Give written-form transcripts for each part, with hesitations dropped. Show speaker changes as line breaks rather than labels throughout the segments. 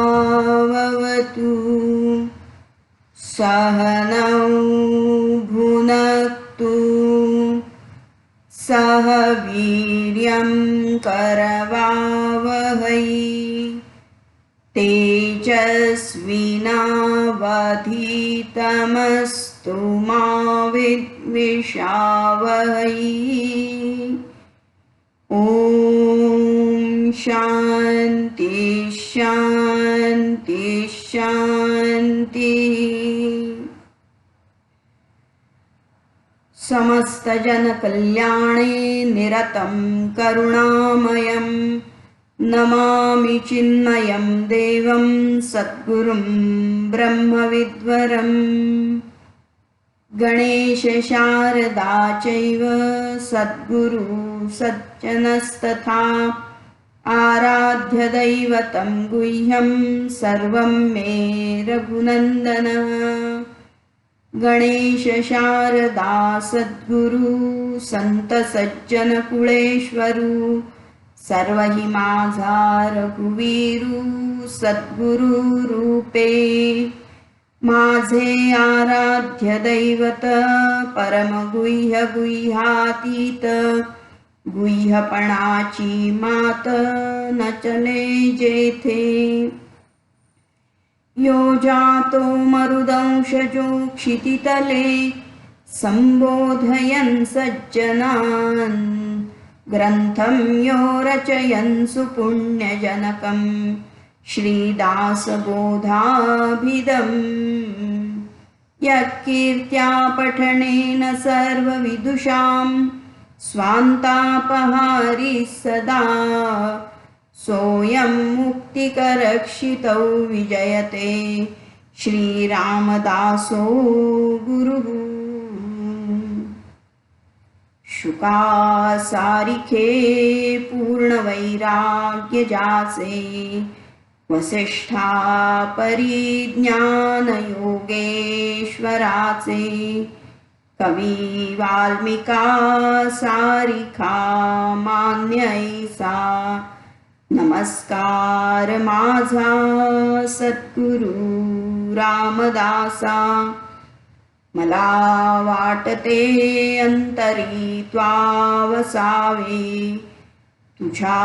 सहनावतु सहनौ भुनक्तु सह वीर्यं करवावहै तेजस्विनावधीतमस्तु मा विद्विषावहै। ॐ शान्ति शान्ति शान्ति। समस्तजनकल्याणे निरतं करुणामयं नमामि चिन्मयं देवं सद्गुरुं ब्रह्मविद्वरम्। गणेश शारदा चैव सद्गुरु सज्जनस्तथा आराध्य दैवतं गुह्यं सर्वं मे रघुनन्दन। गणेश शारदा सद्गुरु संत सज्जन कुळेश्वरू सर्व हि माझा रघुवीरू सद्गुरु रूपे। माझे आराध्य दैवत परम गुह्य गुह्यातीत गुह्यपणाची मात न चले जेथे। यो जातो मरुदंशजो क्षितितले संबोधयन् सज्जनान् ग्रंथं यो रचयन् सुपुण्यजनकं श्रीदासबोधाभिधम्। यत्कीर्त्या पठनेन सर्वविदुषां स्वान्तापहारी सदा सोऽयं मुक्तिकरक्षितौ विजयते श्रीरामदासो गुरुः। शुकासारिखे पूर्णवैराग्य जासे वसिष्ठा परिज्ञान योगेश्वराचे कवी वाल्मिका सारिखा मान्य ऐसा नमस्कार माझा सद्गुरु रामदासा। मला वाटते अंतरी त्वावसावे तुझ्या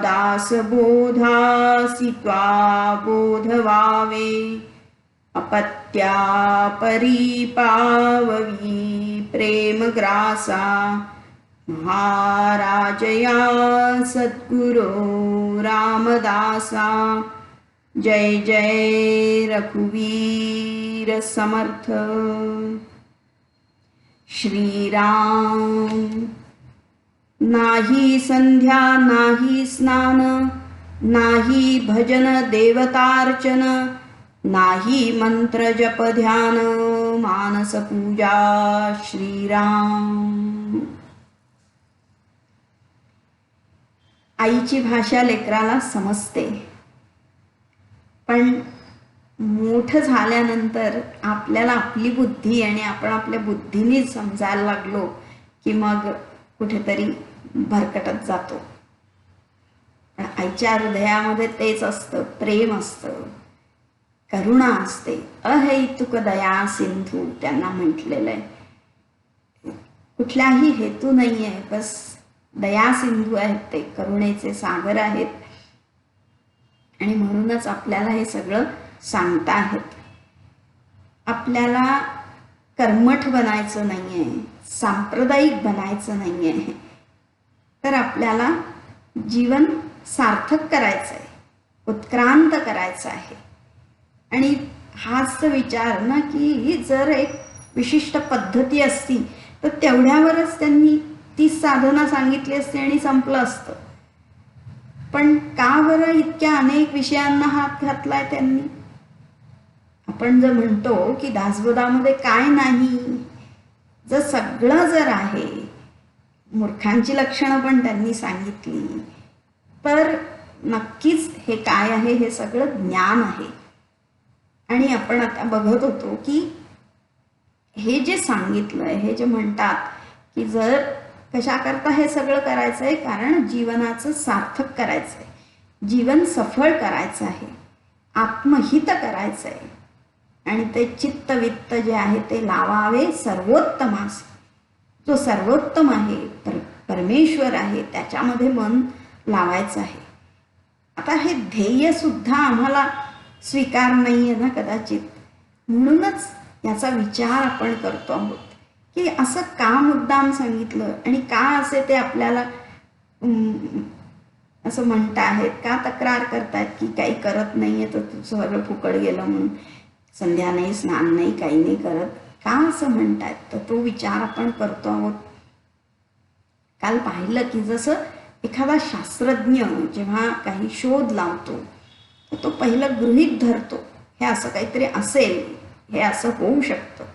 दासबोधासी त्वा बोधवावे। अपत्या परिपाववी प्रेमग्रासा महाराजया सद्गुरो रामदासा। जय जय रघुवीर समर्थ। श्रीराम। नाही संध्या नाही स्नान नाही भजन देवतार्चन नाही मंत्र जप ध्यान मानस पूजा श्रीराम। आईची भाषा लेकराला समजते, पण मोठं झाल्यानंतर आपल्याला आपली बुद्धी आणि आपण आपल्या बुद्धीने समजायला लागलो की मग कुठेतरी भरकटत जातो। पण आईच्या हृदयामध्ये तेच असतं, प्रेम असतं, करुणा असते। अहैतुक दया सिंधू त्यांना म्हटलेलं आहे। कुठलाही हेतू नाही आहे, बस दया सिंधू आहेत, ते करुणेचे सागर आहेत आणि म्हणूनच आपल्याला हे सगळं सांगता आहेत। आपल्याला कर्मठ बनायचं नाहीये, सांप्रदायिक बनायचं नाहीये, तर आपल्याला जीवन सार्थक करायचं आहे, उत्क्रांत करायचं आहे। आणि हाच विचार ना की जर एक विशिष्ट पद्धती असती तर तेवढ्यावरच त्यांनी ती साधना सांगितली असती आणि संपलं असतं. पण का बरं इतक्या अनेक विषयांना हात घातलाय त्यांनी? आपण जर म्हणतो की दासबोधामध्ये काय नाही, जर सगळं जर आहे, मूर्खांची लक्षणं पण त्यांनी सांगितली, तर नक्कीच हे काय आहे? हे सगळं ज्ञान आहे. आणि आपण आता बघत होतो की हे जे सांगितलंय, हे जे म्हणतात की जर कशाकरता हे सगळं करायचंय, कारण जीवनाचं सार्थक करायचंय, जीवन सफळ करायचं आहे, आत्महित करायचंय आणि ते चित्तवित्त जे आहे ते लावावे सर्वोत्तमास. जो सर्वोत्तम आहे, परमेश्वर आहे, त्याच्यामध्ये मन लावायचं आहे. आता हे ध्येय सुद्धा आम्हाला स्वीकार नाहीये ना कदाचित, म्हणूनच याचा विचार आपण करतो आहोत की असं का मुद्दाम सांगितलं आणि का असे ते आपल्याला असं म्हणता आहेत, का तक्रार करतायत की काही करत नाहीये तर तुझं सगळं फुकट गेलं म्हणून, संध्या नाही, स्नान नाही, काही नाही करत, का असं म्हणतायत? तर तो विचार आपण करतो आहोत. काल पाहिलं की जसं एखादा शास्त्रज्ञ जेव्हा काही शोध लावतो तर तो पहिलं गृहीत धरतो हे असं काहीतरी असेल, हे असं होऊ शकतं,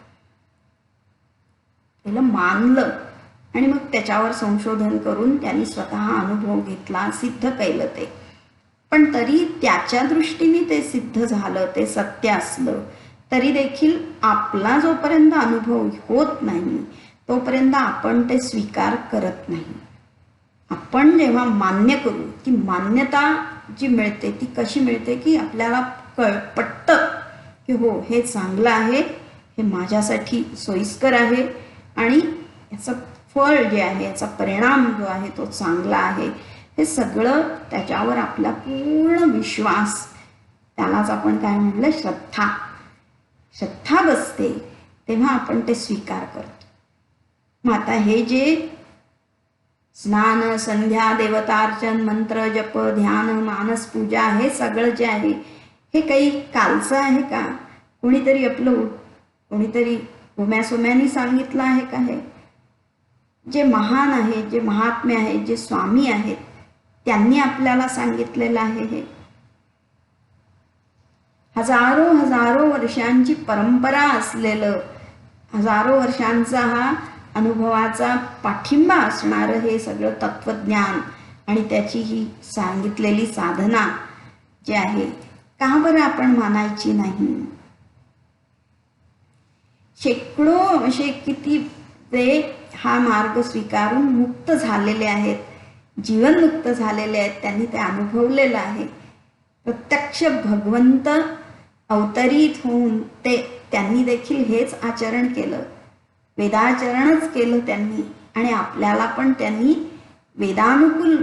पहिलं मानलं आणि मग त्याच्यावर संशोधन करून त्यांनी स्वतः अनुभव घेतला, सिद्ध केलं ते. पण तरी त्याच्या दृष्टीने ते सिद्ध झालं, ते सत्य असलं तरी देखील आपला जोपर्यंत अनुभव होत नाही तोपर्यंत आपण ते स्वीकार करत नाही. आपण जेव्हा मान्य करू, ती मान्यता जी मिळते ती कशी मिळते की आपल्याला पटतं की हो हे चांगलं आहे, हे माझ्यासाठी सोयीस्कर आहे आणि याचं फळ जे आहे, याचा परिणाम जो आहे तो चांगला आहे, हे सगळं त्याच्यावर आपला पूर्ण विश्वास, त्यालाच आपण काय म्हटलं, श्रद्धा, श्रद्धा बसते, तेव्हा आपण ते स्वीकार करतो. मग आता हे जे स्नान, संध्या, देवतार्चन, मंत्र जप, ध्यान, मानस पूजा, हे सगळं जे आहे हे काही कालचं आहे का? कोणीतरी आपलं कोणीतरी उम्यासोम्यानी सांगितलं आहे का? हे जे महान आहे, जे महात्मे आहेत, जे स्वामी आहेत, त्यांनी आपल्याला सांगितलेलं आहे. हे हजारो हजारो वर्षांची परंपरा असलेलं, हजारो वर्षांचा हा अनुभवाचा पाठिंबा असणारं हे सगळं तत्वज्ञान आणि त्याची ही सांगितलेली साधना जी आहे, का बरं आपण मानायची नाही? शेकडो असे किती ते हा मार्ग स्वीकारून मुक्त झालेले आहेत, जीवनमुक्त झालेले आहेत, त्यांनी ते अनुभवलेलं आहे. प्रत्यक्ष भगवंत अवतरित होऊन त्यांनी देखील हेच आचरण केलं, वेदाचरणच केलं त्यांनी, आणि आपल्याला पण त्यांनी वेदानुकूल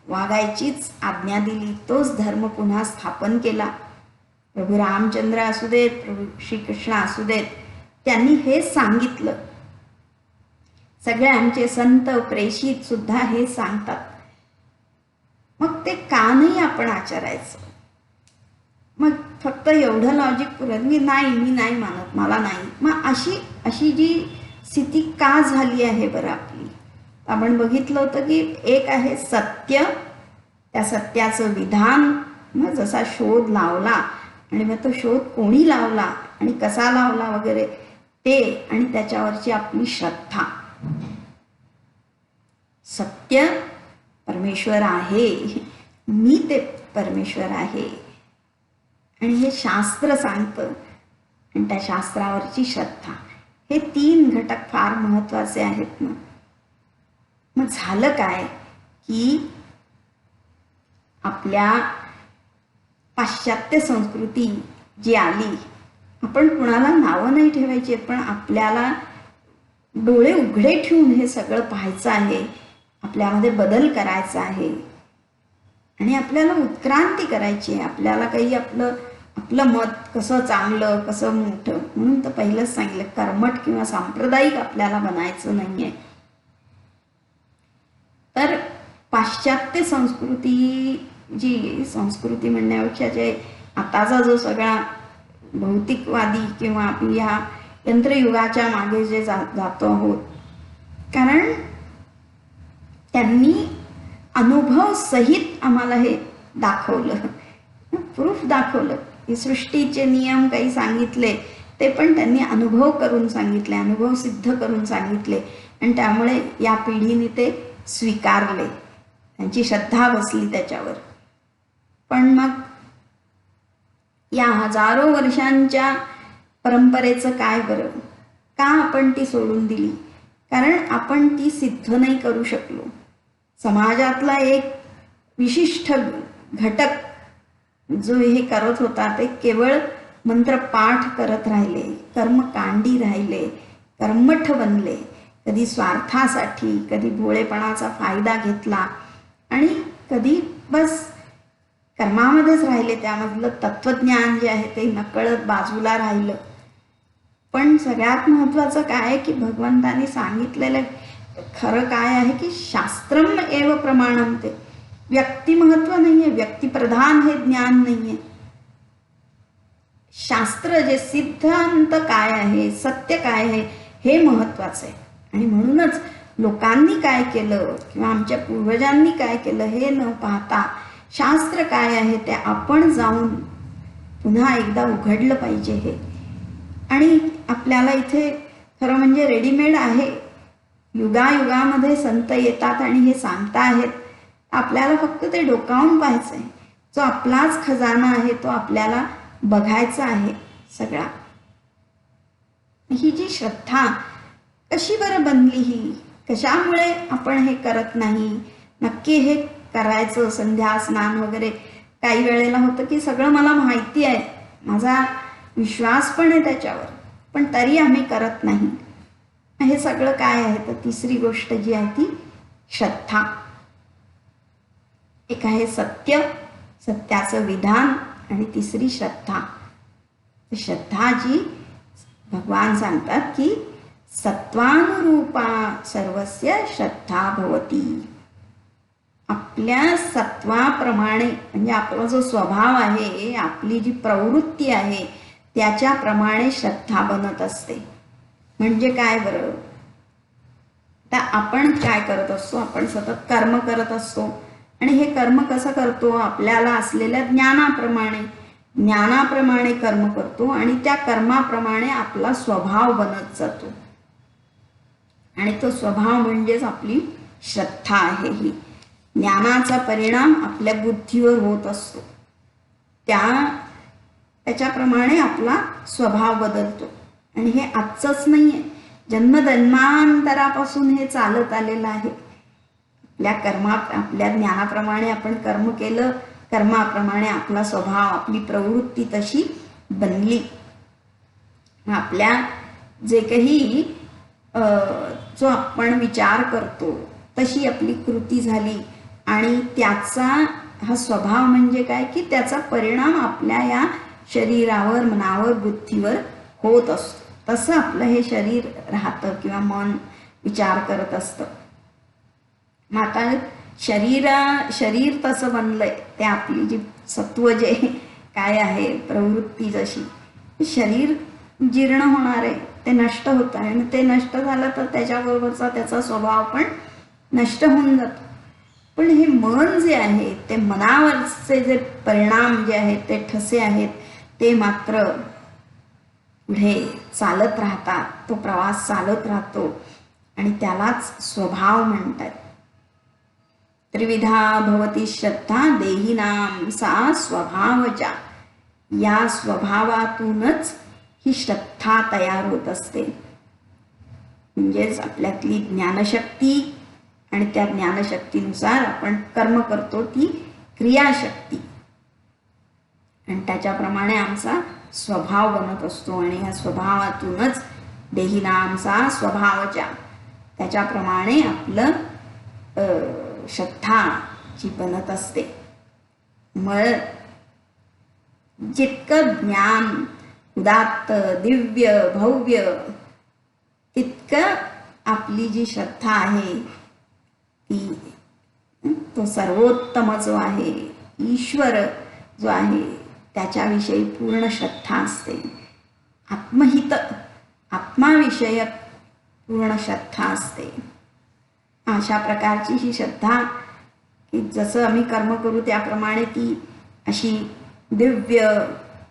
वागायचीच आज्ञा दिली, तोच धर्म पुन्हा स्थापन केला. प्रभू रामचंद्र असू देत, प्रभू श्रीकृष्ण असू देत, त्यांनी हेच सांगितलं. सगळे आमचे संत प्रेषित सुद्धा हे सांगतात. मग ते का नाही आपण आचरायचं? मग फक्त एवढं लॉजिक पुरत मी नाही मानत, मला नाही, मग अशी जी स्थिती का झाली आहे बरं आपली? आपण बघितलं होतं की एक आहे सत्य, त्या सत्याचं विधान, मग जसा शोध लावला आणि मग तो शोध कोणी लावला आणि कसा लावला वगैरे ते, आणि त्याच्यावरची आपली श्रद्धा. सत्य परमेश्वर आहे, मी ते परमेश्वर आहे आणि हे शास्त्र सांगतं, आणि त्या शास्त्रावरची श्रद्धा, हे 3 घटक फार महत्वाचे आहेत ना. मग झालं काय की आपल्या पाश्चात्य संस्कृती जी आली, आपण कुणाला नावं नाही ठेवायची, पण आपल्याला डोळे उघडे ठेवून हे सगळं पाहायचं आहे, आपल्यामध्ये बदल करायचा आहे आणि आपल्याला उत्क्रांती करायची आहे. आपल्याला काही आपलं मत कसं चांगलं, कसं मोठं, म्हणून तर पहिलंच सांगितलं, कर्मठ किंवा सांप्रदायिक आपल्याला बनायचं नाहीये. तर पाश्चात्य संस्कृती, जी संस्कृती म्हणण्यापेक्षा जे आताचा जो सगळा भौतिकवादी किंवा आपण ह्या यंत्रयुगाच्या मागे जे जातो आहोत, कारण त्यांनी अनुभव सहित आम्हाला हे दाखवलं, प्रूफ दाखवलं. हे सृष्टीचे नियम काही सांगितले ते पण त्यांनी अनुभव करून सांगितले, अनुभव सिद्ध करून सांगितले, आणि त्यामुळे या पिढीने ते स्वीकारले, त्यांची श्रद्धा बसली त्याच्यावर. पण मग या हजारो वर्षांच्या परंपरेचं काय बरं? का आपण ती सोडून दिली? कारण आपण ती सिद्ध नाही करू शकलो. समाजातला एक विशिष्ट घटक जो हे करत होता ते केवळ मंत्रपाठ करत राहिले, कर्मकांडी राहिले, कर्मठ बनले, कधी स्वार्थासाठी, कधी भोळेपणाचा फायदा घेतला, आणि कधी बस कर्मामध्येच राहिले. त्यामधलं तत्वज्ञान जे आहे ते नकळत बाजूला राहिलं. पण सगळ्यात महत्त्वाचं काय आहे की भगवंतांनी सांगितलेलं खरं काय आहे की शास्त्रम एव प्रमाणम. ते व्यक्तिमहत्व नाही आहे, व्यक्तिप्रधान हे ज्ञान नाही आहे. शास्त्र जे सिद्धांत काय आहे, सत्य काय आहे हे महत्त्वाचं आहे. आणि म्हणूनच लोकांनी काय केलं किंवा आमच्या पूर्वजांनी काय केलं हे न पाहता शास्त्र काय आहे ते आपण जाऊन पुन्हा एकदा उघडलं पाहिजे हे. आणि आपल्याला इथे खरं म्हणजे रेडीमेड आहे. युगायुगामध्ये संत येतात आणि हे सांगता आहेत. आपल्याला फक्त ते डोकावून पाहायचं आहे. जो आपलाच खजाना आहे तो आपल्याला बघायचा आहे सगळा. ही जी श्रद्धा कशी बरं बनली, ही कशामुळे आपण हे करत नाही? नक्की हे करायचं संध्या स्नान वगैरे काही वेळेला होतं की सगळं मला माहिती आहे, माझा विश्वास पण आहे त्याच्यावर, पण तरी आम्ही करत नाही. हे सगळं काय आहे? तर तिसरी गोष्ट जी आहे ती श्रद्धा. एक आहे सत्य, सत्याचं विधान, आणि तिसरी श्रद्धा. श्रद्धा जी भगवान सांगतात की सत्वानुरूपा सर्वस्य श्रद्धा भवती. आपल्या सत्वाप्रमाणे म्हणजे आपला जो स्वभाव आहे, आपली जी प्रवृत्ती आहे त्याच्याप्रमाणे श्रद्धा बनत असते. म्हणजे काय बरं? तर आपण काय करत असतो? आपण सतत कर्म करत असतो, आणि हे कर्म कसं करतो? आपल्याला असलेल्या ज्ञानाप्रमाणे कर्म करतो, आणि त्या कर्माप्रमाणे आपला स्वभाव बनत जातो. आणि तो स्वभाव म्हणजेच आपली श्रद्धा आहे. ही ज्ञानाचा परिणाम आपल्या बुद्धीवर होत असतो, त्याच्याप्रमाणे आपला स्वभाव बदलतो. आणि हे आजचंच नाही आहे, जन्मजन्मांतरापासून हे चालत आलेलं आहे. आपल्या ज्ञानाप्रमाणे आपण कर्म केलं, कर्माप्रमाणे आपला स्वभाव, आपली प्रवृत्ती तशी बनली. आपल्या जे काही जो आपण विचार करतो तशी आपली कृती झाली, आणि त्याचा हा स्वभाव म्हणजे काय की त्याचा परिणाम आपल्या या शरीरावर, मनावर, बुद्धीवर होत असतो. तसं आपलं हे शरीर राहतं किंवा मन विचार करत असतं. मग आता शरीर तसं बनलंय, ते आपली जी सत्व जे काय आहे, प्रवृत्ती जशी, शरीर जीर्ण होणार आहे, ते नष्ट होत आहे, आणि ते नष्ट झालं तर त्याच्याबरोबरचा त्याचा स्वभाव पण नष्ट होऊन जातो. पण हे मन जे आहे, ते मनावरचे जे परिणाम जे आहेत, ते ठसे आहेत, ते मात्र पुढे चालत राहतात. तो प्रवास चालत राहतो, आणि त्यालाच स्वभाव म्हणतात. त्रिविधा भवती श्रद्धा देहिनाम सा स्वभावजा. या स्वभावातूनच ही श्रद्धा तयार होत असते. म्हणजेच आपल्यातली ज्ञानशक्ती, आणि त्या ज्ञानशक्तीनुसार आपण कर्म करतो ती क्रियाशक्ती, आणि त्याच्याप्रमाणे आमचा स्वभाव बनत असतो. आणि ह्या स्वभावातूनच देहिनामचा स्वभावजा, त्याच्याप्रमाणे आपलं श्रद्धा जी बनत असते. मग जितकं ज्ञान उदात्त, दिव्य, भव्य, तितकं आपली जी श्रद्धा आहे ती तो सर्वोत्तम जो आहे, ईश्वर जो आहे, त्याच्याविषयी पूर्ण श्रद्धा असते. आत्महित आत्माविषयक पूर्ण श्रद्धा असते. अशा प्रकारची ही श्रद्धा की जसं आम्ही कर्म करू त्याप्रमाणे ती अशी दिव्य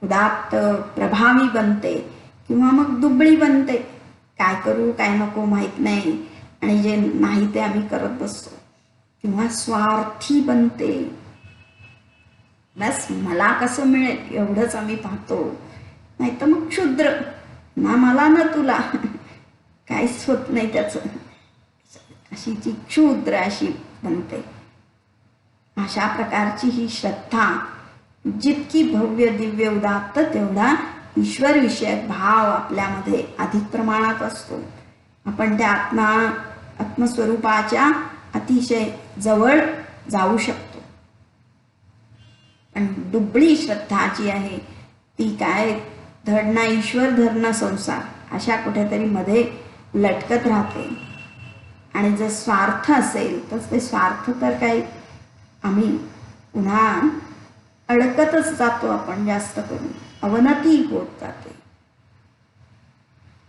उदात्त प्रभावी बनते किंवा मग दुबळी बनते. काय करू काय नको माहीत नाही आणि जे नाही ते आम्ही करत बसतो. किंवा स्वार्थी बनते. बस मला कसं मिळेल एवढंच आम्ही पाहतो. नाही तर मग क्षुद्र, ना मला ना तुला, काहीच होत नाही त्याचं, अशी जी क्षुद्र अशी बनते. अशा प्रकारची ही श्रद्धा जितकी भव्य दिव्य उदात्त तेवढा ईश्वर विषयक भाव आपल्यामध्ये अधिक प्रमाणात असतो. आपण त्या आत्मस्वरूपाच्या अतिशय जवळ जाऊ शकतो. पण दुबळी श्रद्धा जी आहे ती काय, धड ना ईश्वर धड ना संसार अशा कुठेतरी मध्ये लटकत राहते. आणि जर स्वार्थ असेल तर ते स्वार्थ तर काही आम्ही पुन्हा अडकतच जातो. आपण जास्त करून अवनती होत जाते.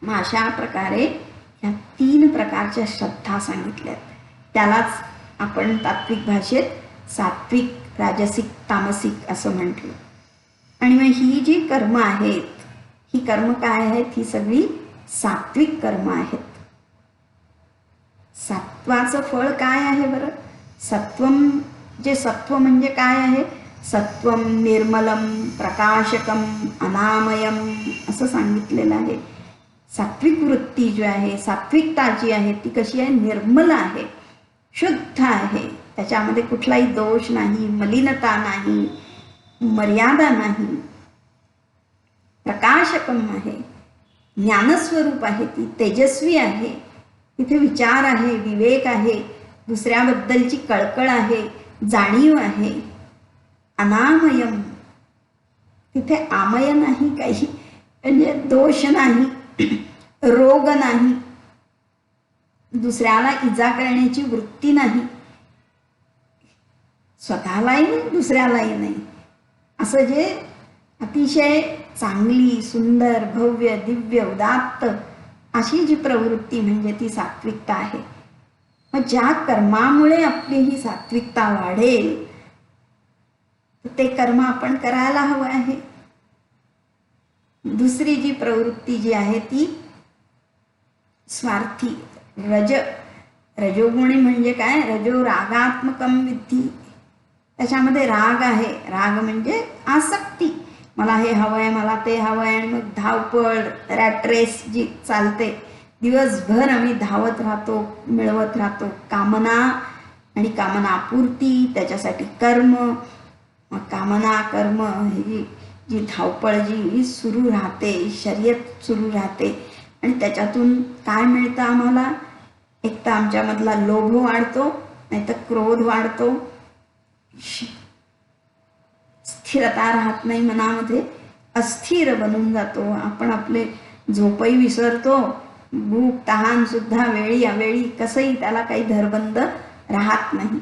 मग अशा प्रकारे ह्या 3 प्रकारच्या श्रद्धा सांगितल्यात. त्यालाच आपण तात्विक भाषेत सात्विक, राजसिक, तामसिक असं म्हटलं. आणि मग ही जी कर्म आहेत, ही कर्म काय आहेत, ही सगळी सात्विक कर्म आहेत. सत्वाचं फळ काय आहे बरं? सत्वम, जे सत्व म्हणजे काय आहे? सत्वम निर्मलम प्रकाशकम अनामयम असं सांगितलेलं आहे. सात्विक वृत्ती जी आहे, सात्विकता जी आहे ती कशी आहे? निर्मल आहे, शुद्ध आहे. त्याच्यामध्ये कुठलाही दोष नाही, मलिनता नाही, मर्यादा नाही. प्रकाशकम आहे, ज्ञानस्वरूप आहे, ती तेजस्वी आहे. तिथे विचार आहे, विवेक आहे, दुसऱ्याबद्दलची कळकळ आहे, जाणीव आहे. अनामयम, तिथे आमय नाही काही, म्हणजे दोष नाही, रोग नाही, दुसऱ्याला इजा करण्याची वृत्ती नाही, स्वतःलाही नाही दुसऱ्यालाही नाही. असं जे अतिशय चांगली, सुंदर, भव्य, दिव्य, उदात्त अशी जी प्रवृत्ती म्हणजे ती सात्विकता आहे. मग ज्या कर्मामुळे आपली ही सात्विकता वाढेल ते कर्म आपण करायला हवं आहे. दुसरी जी प्रवृत्ती जी आहे ती स्वार्थी, रजोगुणी म्हणजे काय? रजो रागात्मकम विद्धी, त्याच्यामध्ये राग आहे. राग म्हणजे आसक्ती, मला हे हवंय, मला ते हवंय, आणि मग धावपळ, रॅट रेस जी चालते, दिवसभर आम्ही धावत राहतो, मिळवत राहतो. कामना आणि कामनापूर्ती, त्याच्यासाठी कर्म, मग कामना कर्म ही जी धावपळ जी सुरू राहते, शर्यत सुरू राहते. आणि त्याच्यातून काय मिळतं आम्हाला? एक तर आमच्यामधला लोभ वाढतो, नाहीतर क्रोध वाढतो, स्थिरता राहत नाही मनामध्ये, अस्थिर बनून जातो. आपण आपले झोपही विसरतो, भूक तहान सुद्धा वेळी अवेळी, कसंही त्याला काही धरबंद राहत नाही.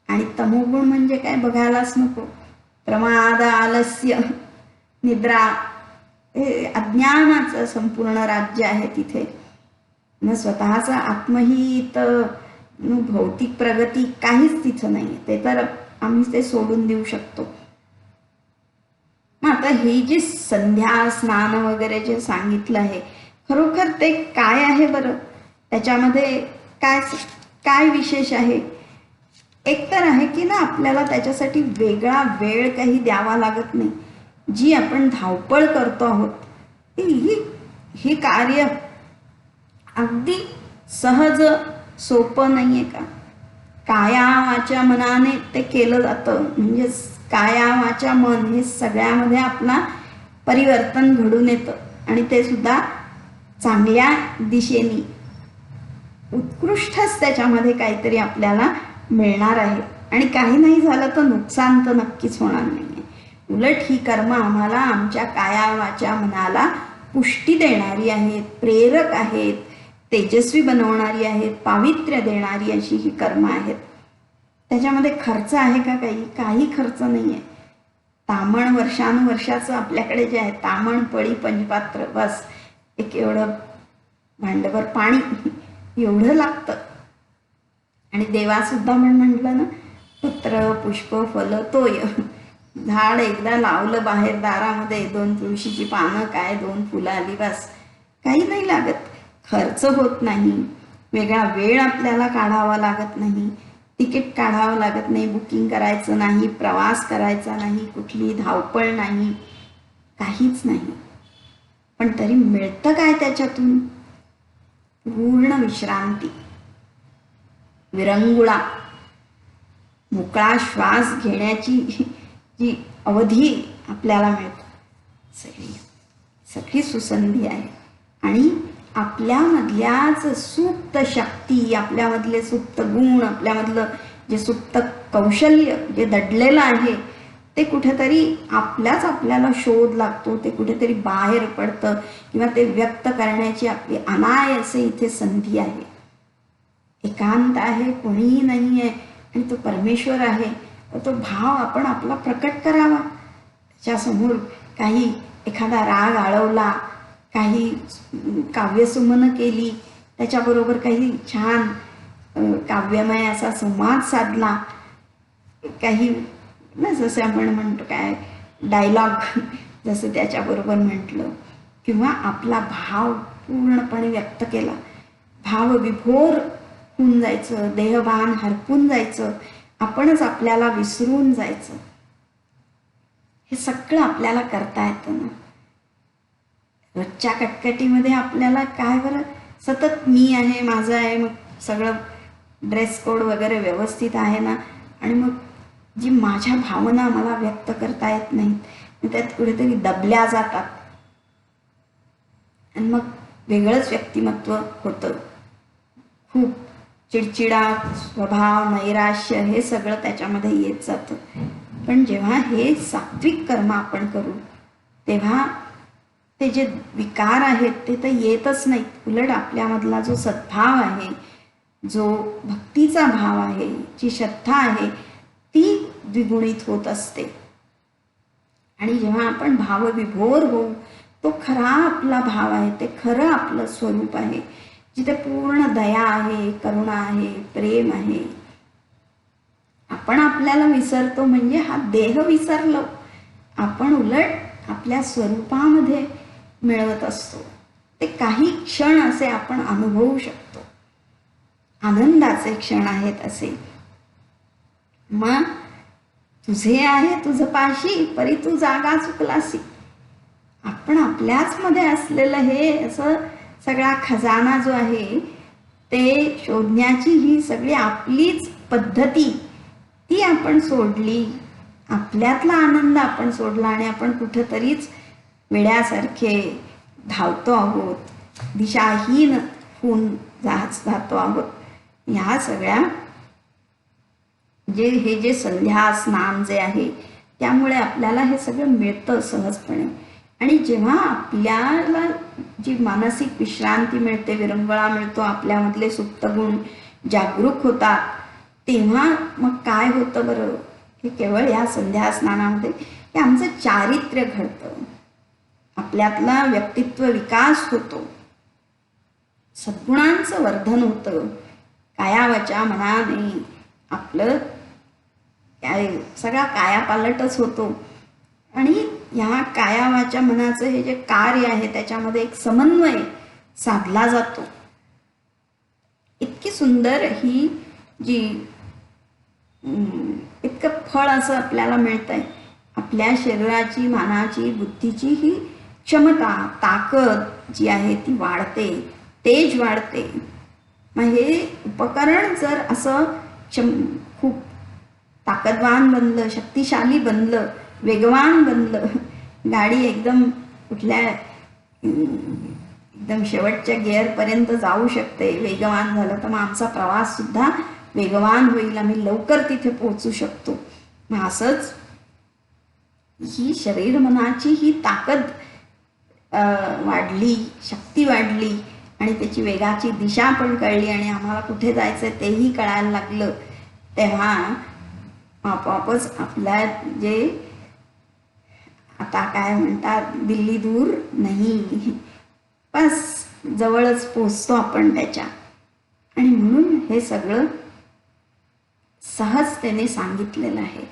आणि तमोगुण म्हणजे काय बघायलाच नको. प्रमाद, आलस्य, निद्रा, हे अज्ञानाचं संपूर्ण राज्य आहे तिथे. न स्वतःचं आत्महित, भौतिक प्रगती काहीच तिथं नाही. ते तर आम्ही ते सोडून देऊ शकतो. मग आता ही जी संध्या स्नान वगैरे जे सांगितलं आहे, खरोखर ते काय आहे बरं? त्याच्यामध्ये काय काय विशेष आहे? एकतर आहे की ना आपल्याला त्याच्यासाठी वेगळा वेळ काही द्यावा लागत नाही. जी आपण धावपळ करतो आहोत ही कार्य अगदी सहज सोपं नाही आहे का? काया वाचा मनाने ते केलं जातं. म्हणजे काया वाचा मन हे सगळ्यामध्ये आपला परिवर्तन घडून येतं आणि ते सुद्धा चांगल्या दिशेने. उत्कृष्टच त्याच्यामध्ये काहीतरी आपल्याला मिळणार आहे. आणि काही नाही झालं तर नुकसान तर नक्कीच होणार नाही आहे. उलट ही कर्म आम्हाला आमच्या काया वाचा मनाला पुष्टी देणारी आहेत, प्रेरक आहेत, तेजस्वी बनवणारी आहेत, पावित्र्य देणारी अशी ही कर्म आहेत. त्याच्यामध्ये खर्च आहे का? काही खर्च नाही आहे. तामण वर्षानुवर्षाचं आपल्याकडे जे आहे, तामण पळी पंचपात्र, बस एक एवढं भांडभर पाणी एवढं लागतं. आणि देवासुद्धा म्हटलं ना, पत्र पुष्प फल तोय. झाड एकदा लावलं बाहेर दारामध्ये, 2 तुळशीची पानं काय, 2 फुलं आली, बस. काही नाही लागत, खर्च होत नाही, वेगळा वेळ आपल्याला काढावा लागत नाही, तिकीट काढावं लागत नाही, बुकिंग करायचं नाही, प्रवास करायचा नाही, कुठली धावपळ नाही, काहीच नाही. पण तरी मिळतं काय त्याच्यातून? पूर्ण विश्रांती, विरंगुळा, मोकळा श्वास घेण्याची जी अवधी आपल्याला मिळते, सगळी सगळी सुसंधी आहे. आणि आपल्यामधल्याच सुप्त शक्ती, आपल्यामधले सुप्त गुण, आपल्यामधलं जे सुप्त कौशल्य जे दडलेलं आहे, ते कुठेतरी आपल्याला शोध लागतो, ते कुठेतरी बाहेर पडतं, किंवा ते व्यक्त करण्याची आपली अनायासे इथे संधी आहे. एकांत आहे, कोणीही नाही आहे, आणि तो परमेश्वर आहे. तो भाव आपण आपला प्रकट करावा. त्याच्यासमोर काही एखादा राग आळवला, काही काव्यसुमनं केली, त्याच्याबरोबर काही छान काव्यमय असा संवाद साधला, काही ना जसं आपण म्हणतो काय डायलॉग, जसं त्याच्याबरोबर म्हटलं, किंवा आपला भाव पूर्णपणे व्यक्त केला, भावविभोर होऊन जायचं, देहभान हरपून जायचं, आपणच आपल्याला विसरून जायचं. हे सगळं आपल्याला करता येतं ना. रोजच्या कटकटीमध्ये आपल्याला काय बरं, सतत मी आहे, माझं आहे, मग सगळं ड्रेस कोड वगैरे व्यवस्थित आहे ना, आणि मग जी माझ्या भावना मला व्यक्त करता येत नाहीत, त्यात कुठेतरी दबल्या जातात, आणि मग वेगळंच व्यक्तिमत्व होतं. खूप चिडचिडा स्वभाव, नैराश्य, हे सगळं त्याच्यामध्ये येत जातं. पण जेव्हा हे सात्विक कर्म आपण करू, तेव्हा ते जे विकार आहेत ते तर येतच नाहीत. उलट आपल्यामधला जो सद्भाव आहे, जो भक्तीचा भाव आहे, जी श्रद्धा आहे, ती द्विगुणित होत असते. आणि जेव्हा आपण भावविभोर होऊ, तो खरा आपला भाव आहे, ते खरं आपलं स्वरूप आहे, जिथे पूर्ण दया आहे, करुणा आहे, प्रेम आहे. आपण आपल्याला विसरतो म्हणजे हा देह विसरलो, आपण उलट आपल्या स्वरूपामध्ये मिळवत असतो. ते काही क्षण असे आपण अनुभवू शकतो, आनंदाचे क्षण आहेत असे. मग तुझे आहे तुझ पाशी, परी तू जागा चुकलासी. आपण आपल्याच मध्ये असलेलं हे असं सगळा खजाना जो आहे, ते शोधण्याची ही सगळी आपलीच पद्धती, ती आपण सोडली, आपल्यातला आनंद आपण सोडला, आणि आपण कुठंतरीच वेड्यासारखे धावतो आहोत, दिशाहीन होऊन जातो आहोत. ह्या सगळ्या हे जे संध्या स्नान जे आहे, त्यामुळे आपल्याला हे सगळं मिळतं सहजपणे. आणि जेव्हा आपल्याला जी मानसिक विश्रांती मिळते, विरंगुळा मिळतो, आपल्यामधले सुप्त गुण जागरूक होतात, तेव्हा मग काय होतं बरं, हे केवळ या संध्या स्नानामध्ये हे आमचं चारित्र्य घडतं, आपल्यातला व्यक्तित्व विकास होतो, सद्गुणांचं वर्धन होतं. कायावाचा मनाने आपलं सगळा कायापालटच होतो. आणि ह्या कायावाच्या मनाचं हे जे कार्य आहे, त्याच्यामध्ये एक समन्वय साधला जातो. इतकी सुंदर ही जी इतकं फळ असं आपल्याला मिळतंय. आपल्या शरीराची, मानाची, बुद्धीची ही क्षमता, ताकद जी आहे ती वाढते, तेज वाढते. मग हे उपकरण जर असं खूप ताकदवान बनलं, शक्तिशाली बनलं, वेगवान बनलं, गाडी एकदम कुठल्या एकदम शेवटच्या गिअरपर्यंत जाऊ शकते, वेगवान झालं तर मग आमचा प्रवाससुद्धा वेगवान होईल, आम्ही लवकर तिथे पोहोचू शकतो. मग असंच ही शरीर मनाची ही ताकद वाढली, शक्ती वाढली, आणि त्याची वेगाची दिशा पण कळली, आणि आम्हाला कुठे जायचं तेही कळायला लागलं, तेव्हा आपोआपच आपल्या जे आता काय म्हणतात, दिल्ली दूर नाही, बस जवळच पोचतो आपण त्याच्या. आणि म्हणून हे सगळं सहजतेने सांगितलेलं आहे.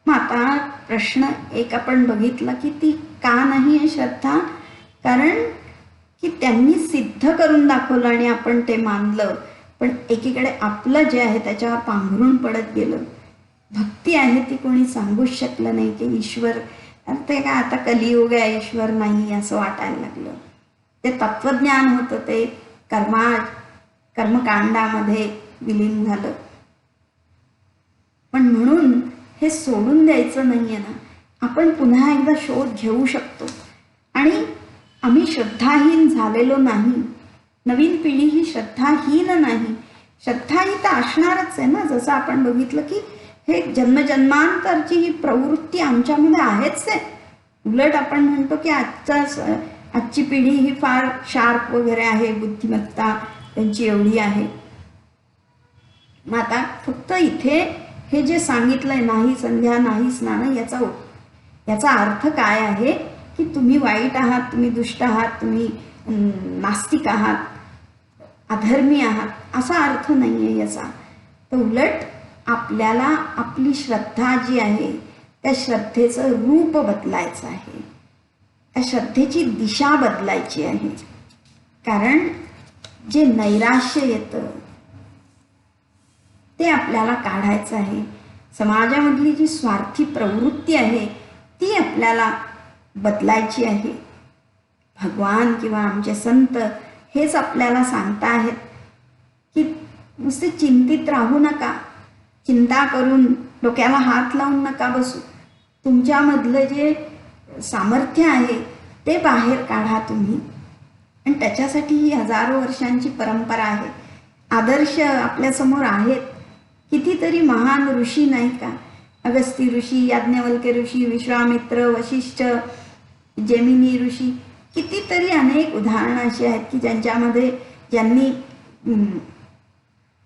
मग आता प्रश्न एक आपण बघितला की ती का नाही आहे श्रद्धा, कारण की त्यांनी सिद्ध करून दाखवलं आणि आपण ते मानलं. पण एकीकडे आपलं जे आहे त्याच्यावर पांघरून पडत गेलं. भक्ती आहे ती कोणी सांगूच शकलं नाही की ईश्वर, ते काय आता कलियुग आहे, ईश्वर नाही असं वाटायला लागलं. ते तत्वज्ञान होतं ते कर्मकांडामध्ये विलीन झालं. पण म्हणून हे सोडून द्यायचं नाहीये ना, आपण पुन्हा एकदा शोध घेऊ शकतो. आणि आम्ही श्रद्धाहीन झालेलो नाही, नवीन पिढी ही श्रद्धाहीन नाही, श्रद्धाही तर असणारच आहे ना. जसं आपण बघितलं की हे जन्मजन्मांतरची ही प्रवृत्ती आमच्यामध्ये आहेच आहे. उलट आपण म्हणतो की आजची पिढी ही फार शार्प वगैरे आहे, बुद्धिमत्ता त्यांची एवढी आहे. मग आता फक्त इथे हे जे सांगितलंय, नाही संध्या नाही स्नान, याचा अर्थ काय आहे की तुम्ही वाईट आहात, तुम्ही दुष्ट आहात, तुम्ही नास्तिक आहात, अधर्मी आहात, असा अर्थ नाही आहे याचा. तर उलट आपल्याला आपली श्रद्धा जी आहे त्या श्रद्धेचं रूप बदलायचं आहे, त्या श्रद्धेची दिशा बदलायची आहे. कारण जे नैराश्य येतं ते आपल्याला काढायचं आहे. समाजामधली जी स्वार्थी प्रवृत्ती आहे ती आपल्याला बदलायची आहे. भगवान किंवा आमचे संत हेच आपल्याला सांगता आहेत की नुसते चिंतित राहू नका, चिंता करून डोक्याला हात लावून नका बसू. तुमच्यामधलं जे सामर्थ्य आहे ते बाहेर काढा तुम्ही. आणि त्याच्यासाठी ही हजारो वर्षांची परंपरा आहे. आदर्श आपल्यासमोर आहेत. कितीतरी महान ऋषी नाही का, अगस्ती ऋषी, याज्ञवल्क्य ऋषी, विश्वामित्र, वशिष्ठ, जेमिनी ऋषी, कितीतरी अनेक उदाहरणं अशी आहेत की ज्यांनी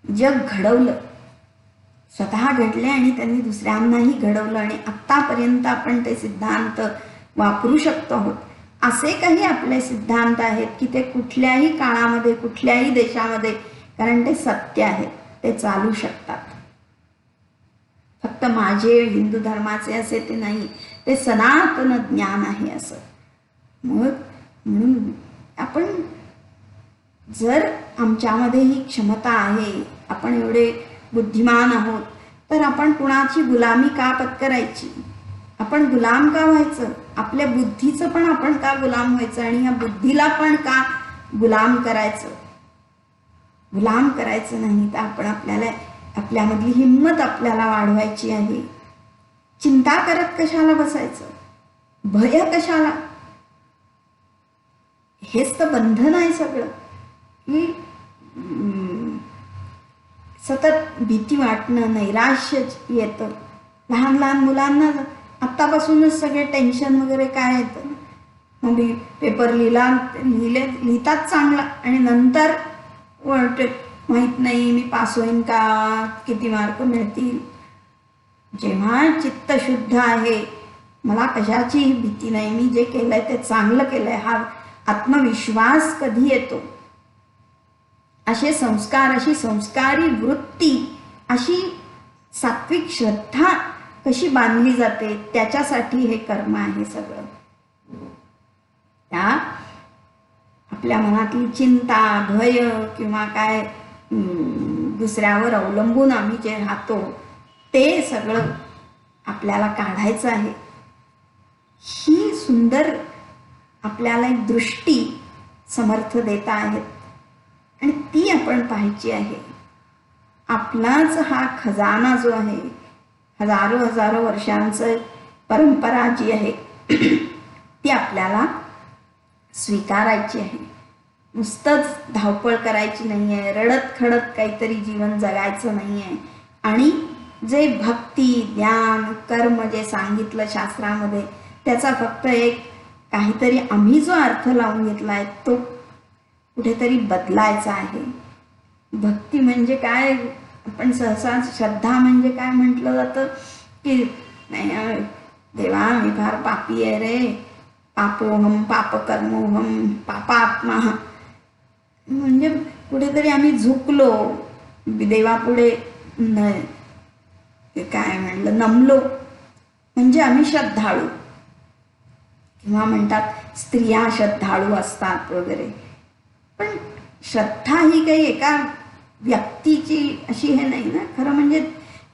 जग घडवलं, स्वतः घडले आणि त्यांनी दुसऱ्यांनाही घडवलं. आणि आत्तापर्यंत आपण ते सिद्धांत वापरू शकतो आहोत. असे काही आपले सिद्धांत आहेत की ते कुठल्याही काळामध्ये, कुठल्याही देशामध्ये, कारण ते सत्य आहेत, ते चालू शकतात. फक्त माझे हिंदू धर्माचे असे ते नाही, ते सनातन ज्ञान आहे असं. मग म्हणून आपण जर आमच्यामध्ये ही क्षमता आहे, आपण एवढे बुद्धिमान आहोत, तर आपण कुणाची गुलामी का पत्करायची? आपण गुलाम का व्हायचं? आपल्या बुद्धीचं पण आपण का गुलाम व्हायचं? आणि ह्या बुद्धीला पण का गुलाम करायचं? गुलाम करायचं नाही. तर आपण आपल्यामधली हिंमत आपल्याला वाढवायची आहे. चिंता करत कशाला बसायचं? भय कशाला? हेच तर बंधन आहे सगळं. की सतत भीती वाटणं, नैराश्य येतं. लहान लहान मुलांना आत्तापासूनच सगळे टेन्शन वगैरे काय येतं. मग पेपर लिहितात चांगला आणि नंतर माहीत नाही मी पास होईन का, किती मार्क मिळतील. जेव्हा चित्त शुद्ध आहे, मला कशाचीही भीती नाही, मी जे केलंय ते चांगलं केलंय, हा आत्मविश्वास कधी येतो? असे संस्कार, अशी संस्कारी वृत्ती, अशी सात्विक श्रद्धा कशी बांधली जाते, त्याच्यासाठी हे कर्म आहे सगळं. त्या आपल्या मनातली चिंता, भय किंवा काय दुसऱ्यावर अवलंबून आम्ही जे राहतो ते सगळं आपल्याला काढायचं आहे. ही सुंदर आपल्याला एक दृष्टी समर्थ देता आहेत आणि ती आपण पाहायची आहे. आपलाच हा खजाना जो आहे, हजारो वर्षांचं परंपरा जी आहे ती आपल्याला स्वीकारायची आहे. नुसतंच धावपळ करायची नाही आहे, रडत खडत काहीतरी जीवन जगायचं नाही आहे. आणि जे भक्ती, ज्ञान, कर्म जे सांगितलं शास्त्रामध्ये, त्याचा फक्त एक काहीतरी आम्ही जो अर्थ लावून घेतला आहे तो कुठेतरी बदलायचा आहे. भक्ती म्हणजे काय, आपण सहसा श्रद्धा म्हणजे काय म्हटलं जातं की देवा मी फार पापी आहे रे, पापोहम पापकर्मोहम पापात्मा. म्हणजे कुठेतरी आम्ही झुकलो देवापुढे, काय म्हणलं, नमलो म्हणजे आम्ही श्रद्धाळू. किंवा म्हणतात स्त्रिया श्रद्धाळू असतात वगैरे. पण श्रद्धा ही काही एका व्यक्तीची अशी हे नाही ना. खरं म्हणजे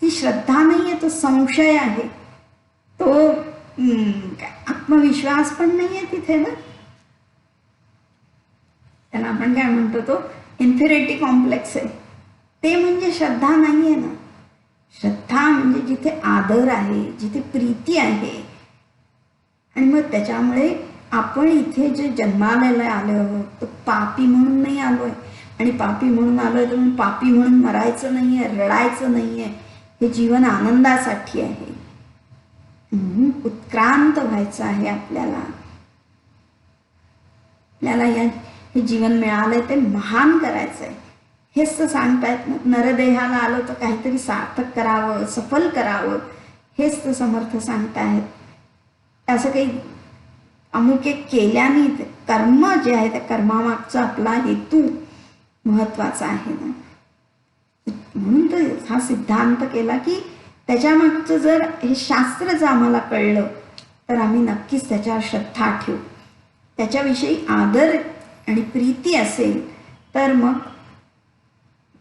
ती श्रद्धा नाही आहे, तो संशय आहे, तो आत्मविश्वास पण नाही आहे तिथे ना. त्याला आपण काय म्हणतो, तो इन्फिरिटी कॉम्प्लेक्स आहे. ते म्हणजे श्रद्धा नाही आहे ना. श्रद्धा म्हणजे जिथे आदर आहे, जिथे प्रीती आहे. आणि मग त्याच्यामुळे आपण इथे जे जन्माला आलो आहोत, तो पापी म्हणून नाही आलोय. आणि पापी म्हणून आलोय तर पापी म्हणून मरायचं नाहीये, रडायचं नाहीये. हे जीवन आनंदासाठी आहे, उत्क्रांत व्हायचं आहे आपल्याला. आपल्याला हे जीवन मिळालंय ते महान करायचं आहे. हेच तर सांगतायत ना, नरदेहाला आलो तर काहीतरी सार्थक करावं, सफल करावं. हेच तर समर्थ सांगतायत. असं काही अमुक एक केल्याने कर्म जे आहे त्या कर्मामागचा आपला हेतू महत्वाचा आहे ना. म्हणून तर हा सिद्धांत केला की त्याच्यामागचं जर हे शास्त्र जर आम्हाला कळलं तर आम्ही नक्कीच त्याच्यावर श्रद्धा ठेवू. त्याच्याविषयी आदर आणि प्रीती असेल तर मग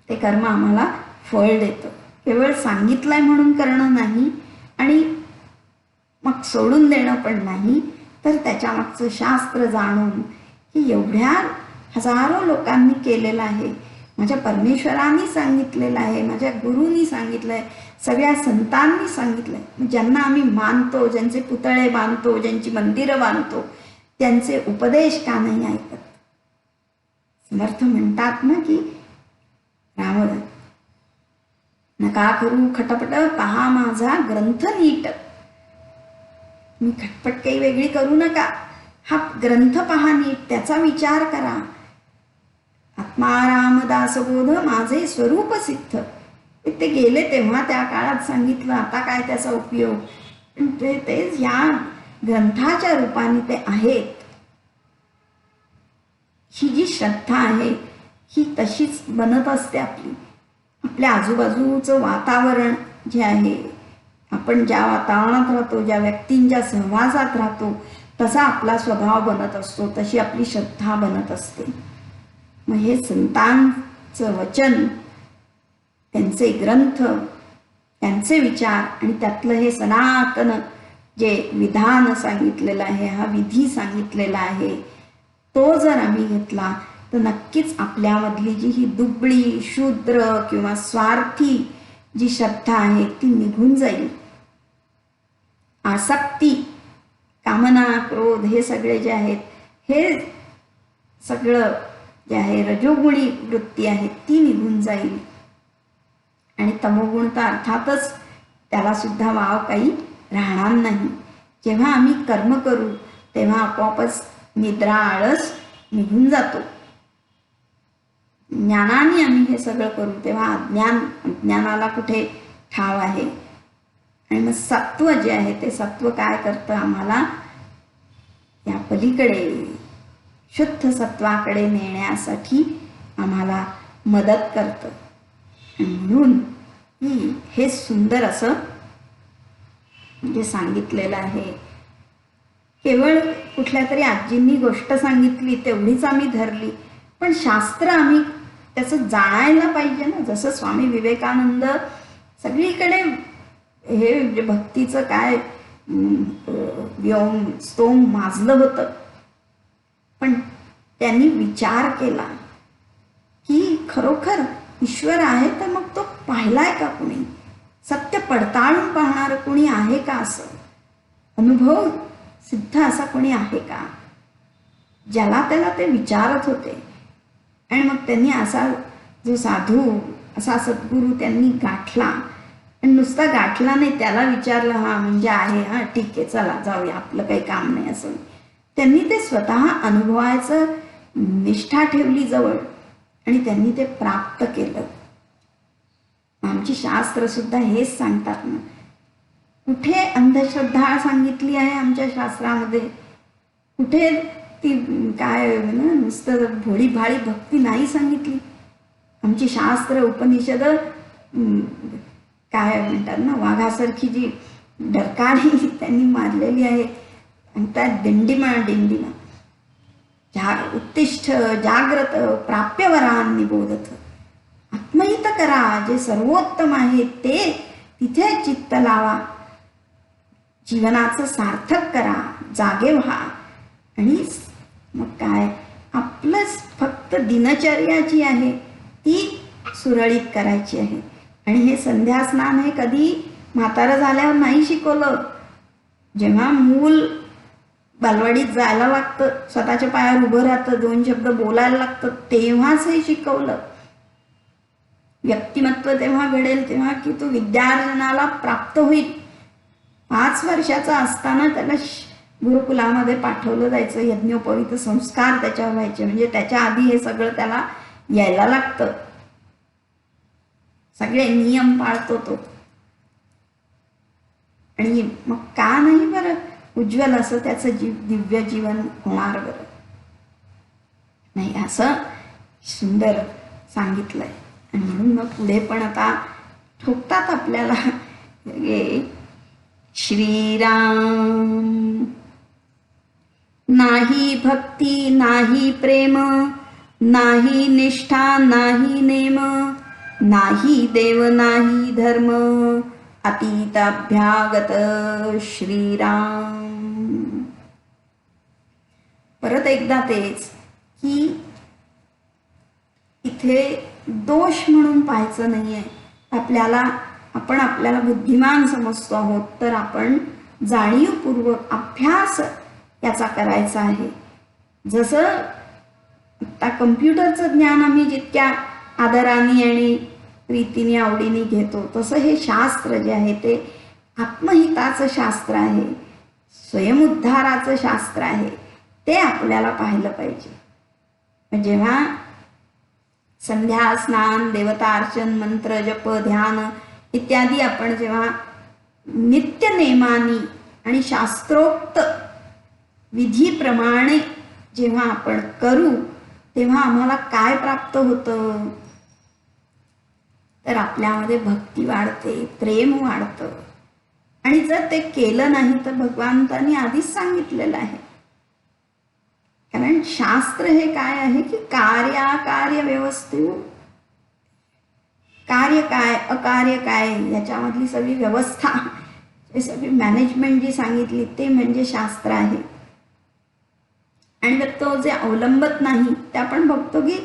ते कर्म आम्हाला फळ देतं. केवळ सांगितलंय म्हणून करणं नाही आणि मग सोडून देणं पण नाही, तर त्याच्यामागचं शास्त्र जाणून की एवढ्या हजारो लोकांनी केलेलं आहे, माझ्या परमेश्वरांनी सांगितलेलं आहे, माझ्या गुरूंनी सांगितलं आहे, सगळ्या संतांनी सांगितलं आहे, ज्यांना आम्ही मानतो, ज्यांचे पुतळे बांधतो, ज्यांची मंदिरं बांधतो, त्यांचे उपदेश का नाही ऐकत. समर्थ म्हणतात ना की राम नका करू खटपट, पहा माझा ग्रंथ नीट. मी खटपट काही वेगळी करू नका, हा ग्रंथ पहा नीट, त्याचा विचार करा. आत्मा रामदासबोध माझे स्वरूप सिद्ध. ते गेले तेव्हा त्या काळात सांगितलं, आता काय त्याचा उपयोग. तेच या ग्रंथाच्या रूपाने ते आहेत. ही जी श्रद्धा आहे ही तशीच बनत असते आपली. आपल्या आजूबाजूचं वातावरण जे आहे, आपण ज्या वातावरणात राहतो, ज्या व्यक्तींच्या सहवासात राहतो, तसा आपला स्वभाव बनत असतो, तशी आपली श्रद्धा बनत असते. मग हे संतांचं वचन, त्यांचे ग्रंथ, त्यांचे विचार आणि त्यातलं हे सनातन जे विधान सांगितलेलं आहे, हा विधी सांगितलेला आहे, तो जर आम्ही घेतला तर नक्कीच आपल्यामधली जी ही दुबळी, शूद्र किंवा स्वार्थी जी श्रद्धा आहे ती निघून जाईल. आसक्ती, कामना, क्रोध हे सगळे जे आहेत, हे सगळं जे आहे रजोगुणी वृत्ती आहे ती निघून जाईल. आणि तमोगुण तर अर्थातच त्याला सुद्धा वाव काही राहणार नाही. जेव्हा आम्ही कर्म करू तेव्हा आपोआपच निद्रा, आळस निघून जातो. ज्ञानाने आम्ही हे सगळं करू तेव्हा अज्ञानाला कुठे ठाव आहे. आणि मग सत्व जे आहे ते सत्व काय करतं, आम्हाला या पलीकडे शुद्ध सत्वाकडे नेण्यासाठी आम्हाला मदत करतं. म्हणून हे सुंदर असं जे सांगितलेलं आहे. केवळ कुठल्या तरी आजींनी गोष्ट सांगितली तेवढीच आम्ही धरली, पण शास्त्र आम्ही त्याचं जाणायला पाहिजे ना. जसं स्वामी विवेकानंद सगळीकडे हे भक्तीचं काय व्योम स्तोम माजलं होतं, पण त्यांनी विचार केला की खरोखर ईश्वर आहे तर मग तो पाहिलाय का कुणी, सत्य पडताळून पाहणार कुणी आहे का, असं अनुभव सिद्ध असा कोणी आहे का, ज्याला त्याला ते विचारत होते. आणि मग त्यांनी असा जो साधू, असा सद्गुरू त्यांनी गाठला. आणि नुसता गाठला नाही, त्याला विचारलं, हा म्हणजे आहे, हा ठीक आहे, चला जाऊया, आपलं काही काम नाही, असं त्यांनी ते स्वतः अनुभवायचं निष्ठा ठेवली जवळ आणि त्यांनी ते प्राप्त केलं. आमची शास्त्र सुद्धा हेच सांगतात ना, कुठे अंधश्रद्धा सांगितली आहे आमच्या शास्त्रामध्ये? कुठे ती काय ना नुसतं भोळी भाळी भक्ती नाही सांगितली? आमची शास्त्र उपनिषद काय म्हणतात ना, वाघासारखी जी डरकाळी त्यांनी मारलेली आहे, आणि त्यात दिंडीमा उत्तिष्ठ जाग्रत प्राप्यवरान निबोधत. आत्महित करा, जे सर्वोत्तम आहे ते तिथे चित्त लावा, जीवनाचं सार्थक करा, जागे व्हा. आणि मग काय, आपलंच फक्त दिनचर्या जी आहे ती सुरळीत करायची आहे. आणि हे संध्या स्नान हे कधी म्हातारं झाल्यावर नाही शिकवलं. जेव्हा मूल बालवाडीत जायला लागतं, स्वतःच्या पायावर उभं राहतं, 2 शब्द बोलायला लागतं, तेव्हाच हे शिकवलं. व्यक्तिमत्व तेव्हा घडेल तेव्हा की तो विद्यार्जनाला प्राप्त होईल. 5 वर्षाचा असताना त्याला गुरुकुलामध्ये पाठवलं जायचं, यज्ञोपवीत संस्कार त्याच्यावर व्हायचे. म्हणजे त्याच्या आधी हे सगळं त्याला यायला लागतं, सगळे नियम पाळतो तो. आणि मग का नाही बरं उज्ज्वल असं त्याचं दिव्य जीवन होणार बरं? नाही, असं सुंदर सांगितलंय. आणि म्हणून मग पुढे पण आता ठोकतात आपल्याला, श्रीराम नाही भक्ती नाही प्रेम, नाही निष्ठा नाही नेम, नाही देव नाही धर्म, अतीताभ्यागत श्रीराम. परत एकदा तेच की इथे दोष म्हणून पाहायचं नाहीये आपल्याला. आपण आपल्याला बुद्धिमान समजतो आहोत, तर आपण जाणीवपूर्वक अभ्यास याचा करायचा आहे. जसं आता कम्प्युटरचं ज्ञान आम्ही जितक्या आदराने आणि प्रीतीने आवडीने घेतो, तसं हे शास्त्र जे आहे ते आत्महिताचं शास्त्र आहे, स्वयंउद्धाराचं शास्त्र आहे. ते आपल्याला पाहिलं पाहिजे. जेव्हा संध्या स्नान देवतार्चन मंत्र जप ध्यान इत्यादी आपण जेव्हा नित्य नेमानी आणि शास्त्रोक्त विधीप्रमाणे जेव्हा आपण करू, तेव्हा आम्हाला काय प्राप्त होतं? तर आपल्यामध्ये भक्ती वाढते, प्रेम वाढतं. आणि जर ते केलं नाही तर भगवंतांनी आधीच सांगितलेलं आहे. कारण शास्त्र हे काय आहे की कार्याकार्य व्यवस्थित, कार्य काय अकार्य काय याच्यामधली सगळी व्यवस्था, हे सगळी मॅनेजमेंट जी सांगितली ते म्हणजे शास्त्र आहे. आणि तो जे अवलंबत नाही ते आपण बघतो की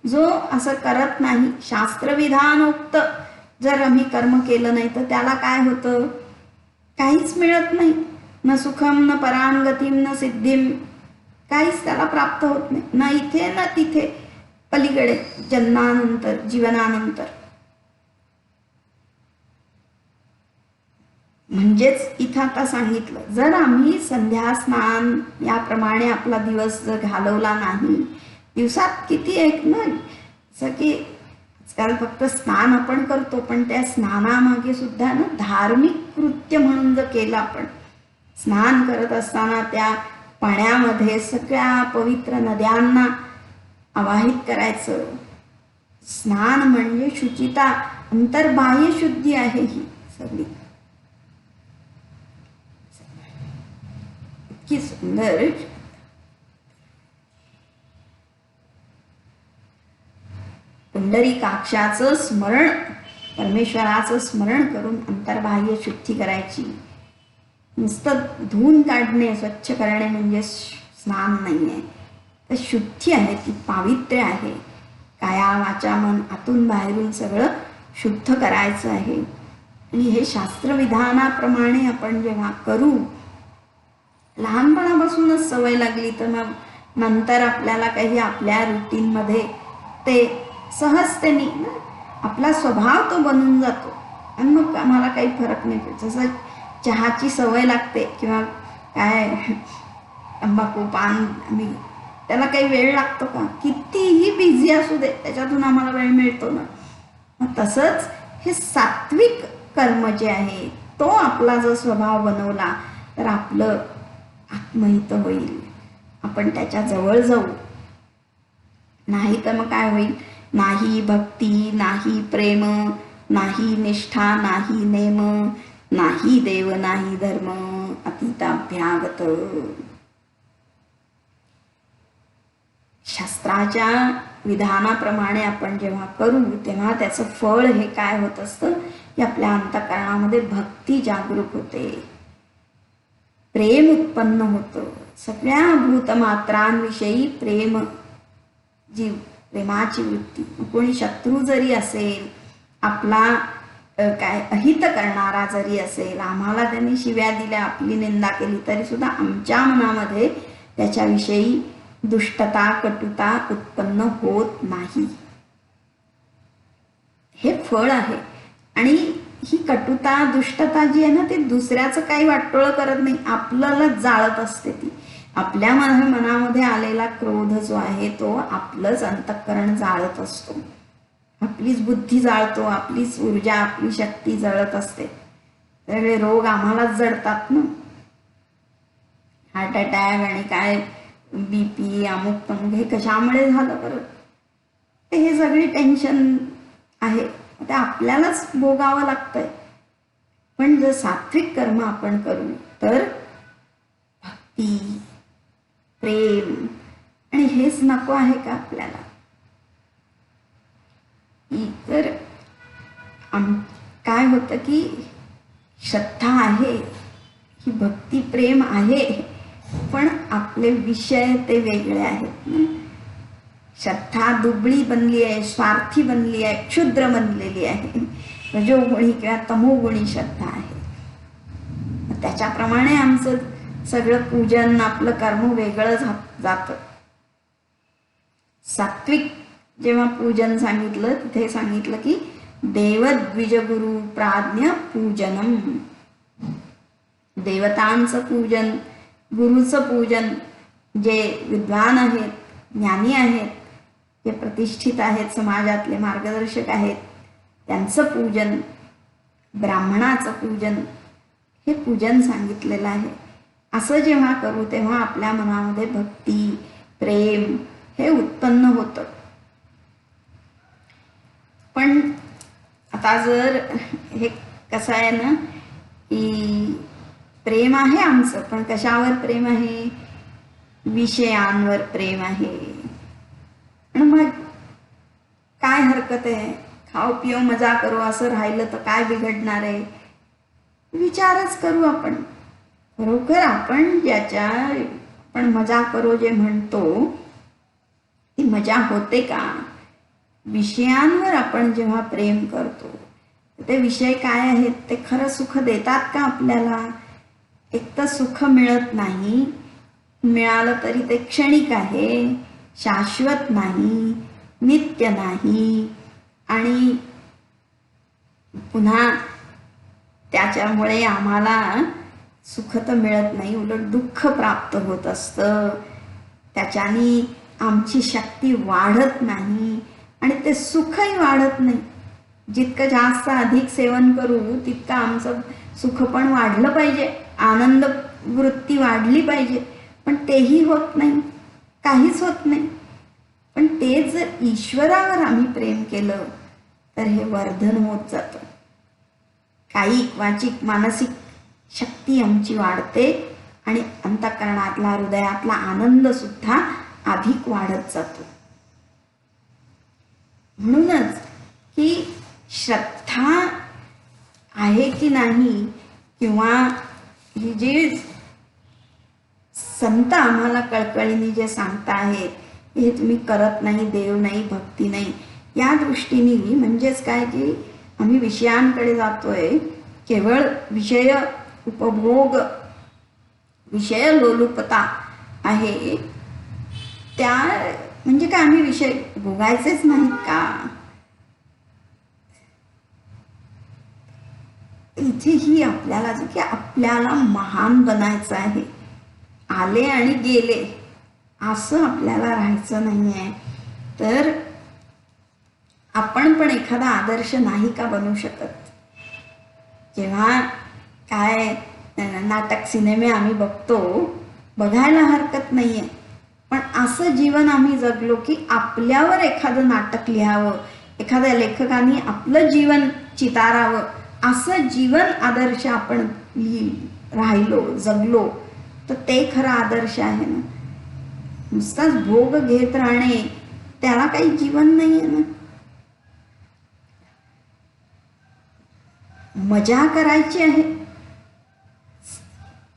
जो असं करत नाही, शास्त्रविधानोक्त जर आम्ही कर्म केलं नाही तर त्याला काय होतं? काहीच मिळत नाही. न सुखम न परांगतीम न सिद्धीम, काहीच त्याला प्राप्त होत नाही, ना इथे ना तिथे, पलीकडे जन्मानंतर जीवनानंतर. म्हणजेच इथं आता सांगितलं, जर आम्ही संध्या स्नान याप्रमाणे आपला दिवस जर घालवला नाही, दिवसात किती एक ना, असं की आजकाल फक्त स्नान आपण करतो, पण त्या स्नानामागे सुद्धा ना धार्मिक कृत्य म्हणून जर केलं आपण, स्नान करत असताना त्या पाण्यामध्ये सगळ्या पवित्र नद्यांना आवाहित करायचं. स्नान म्हणजे शुचिता, अंतर्बाह्य शुद्धी आहे ही सगळी. इतकी सुंदर पुंडरीकाक्षाचं स्मरण, परमेश्वराचं स्मरण करून अंतर्बाह्य शुद्धी करायची. नुसतं धुवून काढणे स्वच्छ करणे म्हणजे स्नान नाही आहे, तर शुद्धी आहे, ती पावित्र्य आहे. काया वाचा मन आतून बाहेरून सगळं शुद्ध करायचं आहे. आणि हे शास्त्रविधानाप्रमाणे आपण जेव्हा करू, लहानपणापासूनच सवय लागली तर मग नंतर आपल्याला काही आपल्या रुटीनमध्ये ते सहजतेने ना आपला स्वभाव तो बनून जातो. आणि मग आम्हाला काही फरक नाही पडत. जसं चहाची सवय लागते किंवा काय तंबाखू पान, आम्ही त्याला काही वेळ लागतो का? कितीही बिझी असू दे त्याच्यातून आम्हाला वेळ मिळतो ना. मग तसंच हे सात्विक कर्म जे आहे तो आपला जर स्वभाव बनवला तर आपलं आत्महित होईल, आपण त्याच्या जवळ जाऊ. नाही तर मग काय होईल? नाही भक्ती, नाही प्रेम, नाही निष्ठा, नाही नेम, नाही देव, नाही धर्म, अतीताभ्यागत. शास्त्राच्या विधानाप्रमाणे आपण जेव्हा करू तेव्हा त्याचं फळ हे काय होत असतं की आपल्या अंतःकरणामध्ये भक्ती जागरूक होते, प्रेम उत्पन्न होतं. सगळ्या भूतमात्रांविषयी प्रेम, जी प्रेमाची वृत्ती. कोणी शत्रू जरी असेल, आपला काय अहित करणारा जरी असेल, आम्हाला त्यांनी शिव्या दिल्या, आपली निंदा केली, तरी सुद्धा आमच्या मनामध्ये त्याच्याविषयी दुष्टता, कटुता उत्पन्न होत नाही. हे फळ आहे. आणि ही कटुता, दुष्टता जी आहे ना, ती दुसऱ्याचं काही वाटोळं करत नाही, आपल्याला जाळत असते. ती आपल्या मनामध्ये आलेला क्रोध जो आहे तो आपलंच अंतःकरण जाळत असतो, आपलीच बुद्धी जाळतो, आपलीच ऊर्जा, आपली शक्ती जळत असते. सगळे रोग आम्हालाच जडतात ना. हार्ट अटॅक आणि काय BP, अमुक तमुक, हे कशामुळे झालं बरं? हे सगळी टेन्शन आहे, ते आपल्यालाच भोगावं लागतंय. पण जर सात्विक कर्म आपण करू तर भक्ती, प्रेम, आणि हेच नको आहे का आपल्याला? तर काय होतं की श्रद्धा आहे, ही भक्ती प्रेम आहे, पण आपले विषय ते वेगळे आहेत. श्रद्धा दुबळी बनली आहे, स्वार्थी बनली आहे, क्षुद्र बनलेली आहे, रजोगुणी किंवा तमोगुणी श्रद्धा आहे. त्याच्याप्रमाणे आमचं सगळं पूजन, आपलं कर्म वेगळं जातं. सात्विक जेव्हा पूजन सांगितलं, तिथे सांगितलं की देवद्विजगुरु प्राज्ञ पूजनम. देवतांचं पूजन, गुरुचं पूजन, जे विद्वान आहेत, ज्ञानी आहेत, जे प्रतिष्ठित आहेत, समाजातले मार्गदर्शक आहेत, त्यांचं पूजन, ब्राह्मणाचं पूजन, हे पूजन सांगितलेलं आहे. असं जेव्हा करू तेव्हा आपल्या मनामध्ये भक्ती, प्रेम हे उत्पन्न होतं. पण आता जर हे कसं आहे ना की प्रेम आहे आमचं, पण कशावर प्रेम आहे? विषयांवर प्रेम आहे. आणि मग काय हरकत आहे? खाओ पिओ मजा करो असं राहिलं तर काय बिघडणार आहे? विचारच करू आपण. खरोखर आपण ज्याच्या आपण मजा करो जे म्हणतो ती मजा होते का? विषयांवर आपण जेव्हा प्रेम करतो ते विषय काय आहेत? ते खरं सुख देतात का आपल्याला? एक तर सुख मिळत नाही, मिळालं तरी ते क्षणिक आहे, शाश्वत नाही, नित्य नाही, आणि पुन्हा त्याच्यामुळे आम्हाला सुख तर मिळत नाही, उलट दुःख प्राप्त होत असतं. त्याच्याने आमची शक्ती वाढत नाही आणि ते सुखही वाढत नाही. जितकं जास्त अधिक सेवन करू तितकं आमचं सुख पण वाढलं पाहिजे, आनंद वृत्ती वाढली पाहिजे, पण तेही होत नाही, काहीच होत नाही. पण ते जर ईश्वरावर आम्ही प्रेम केलं तर हे वर्धन होत जातं. कायिक वाचिक मानसिक शक्ती आमची वाढते आणि अंतःकरणातला, हृदयातला आनंद सुद्धा अधिक वाढत जातो. म्हणूनच की श्रद्धा आहे की नाही, किंवा ही जी संत आम्हाला कळकळीने जे सांगता आहेत, हे तुम्ही करत नाही, देव नाही, भक्ती नाही, या दृष्टीने म्हणजेच काय की आम्ही विषयांकडे जातोय, केवळ विषय उपभोग, विषय लोलुपता आहे. त्या म्हणजे काय, आम्ही विषय भोगायचेच नाहीत का? इथेही आपल्याला की आपल्याला महान बनायचं आहे, आले आणि गेले असं आपल्याला राहायचं नाही आहे. तर आपण पण एखादा आदर्श नाही का बनू शकत? जेव्हा काय नाटक सिनेमे आम्ही बघतो, बघायला हरकत नाही आहे, पण असं जीवन आम्ही जगलो की आपल्यावर एखादं नाटक लिहावं, एखाद्या लेखकाने आपलं जीवन चितारावं, असं जीवन आदर्श आपण राहिलो, जगलो, तर ते खरं आदर्श आहे ना. नुसताच भोग घेत राहणे त्याला काही जीवन नाही आहे ना. मजा करायची आहे,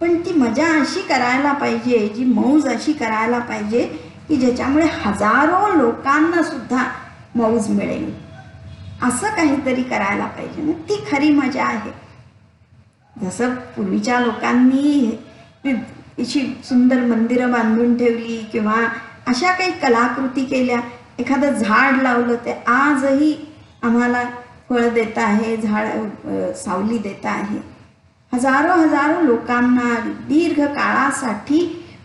पण ती मजा अशी करायला पाहिजे, जी मौज अशी करायला पाहिजे की ज्याच्यामुळे हजारो लोकांना सुद्धा मौज मिळेल. असं काहीतरी करायला पाहिजे ना, ती खरी मजा आहे. जसं पूर्वीच्या लोकांनी अशी सुंदर मंदिरं बांधून ठेवली किंवा अशा काही कलाकृती केल्या, एखादं झाड लावलं ते आजही आम्हाला फळ देत आहे, झाड सावली देत आहे. हजारो हजारो लोकांना दीर्घ काळासाठी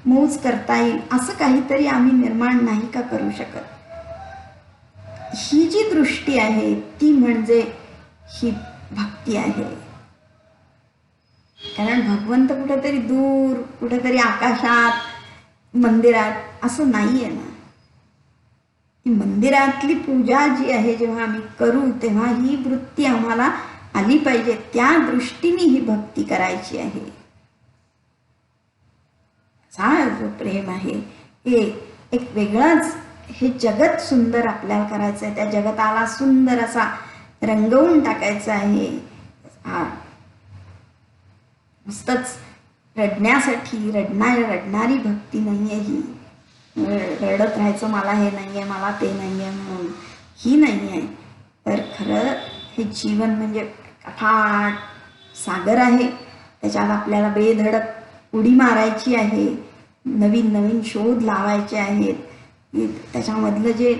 मौज करता येईल असं काहीतरी आम्ही निर्माण नाही का करू शकत. ही जी दृष्टी आहे ती म्हणजे ही भक्ती आहे. कारण भगवंत कुठेतरी दूर, कुठेतरी आकाशात, मंदिरात असं नाही आहे ना. ती मंदिरातली पूजा जी आहे जेव्हा आम्ही करू तेव्हा ही वृत्ती आम्हाला आली पाहिजे, त्या दृष्टीने ही भक्ती करायची आहे. जो प्रेम आहे हे एक वेगळंच, हे जगत सुंदर आपल्याला करायचं आहे, त्या जगताला सुंदर असा रंगवून टाकायचं आहे. नुसतंच रडण्यासाठी रडणारी भक्ती नाही आहे ही. रडत राहायचं मला हे नाही आहे, मला ते नाही आहे म्हणून, ही नाही आहे. तर खरं हे जीवन म्हणजे अफाट सागर आहे, त्याच्यात आपल्याला बेधडक उडी मारायची आहे, नवीन नवीन शोध लावायचे आहेत. त्याच्यामधलं जे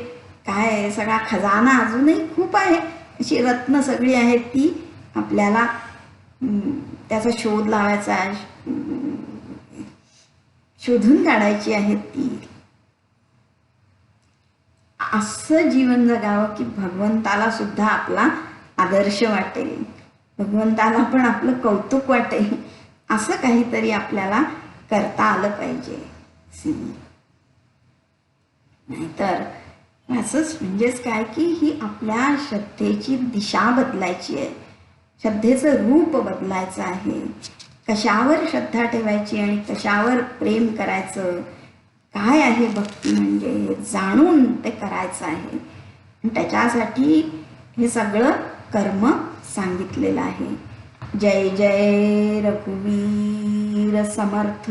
काय सगळा खजाना अजूनही खूप आहे, अशी रत्न सगळी आहेत ती आपल्याला त्याचा शोध लावायचा आहे, शोधून काढायची आहेत ती. असं जीवन जगावं की भगवंताला सुद्धा आपला आदर्श वाटेल, भगवंताला पण आपलं कौतुक वाटेल, असं काहीतरी आपल्याला करता आलं पाहिजे. नाहीतर असंच म्हणजेच काय की ही आपल्या श्रद्धेची दिशा बदलायची आहे, श्रद्धेचं रूप बदलायचं आहे. कशावर श्रद्धा ठेवायची आणि कशावर प्रेम करायचं, काय आहे भक्ती म्हणजे हे जाणून ते करायचं आहे. त्याच्यासाठी हे सगळं कर्म सांगितलेलं आहे. जय जय रघुवीर समर्थ.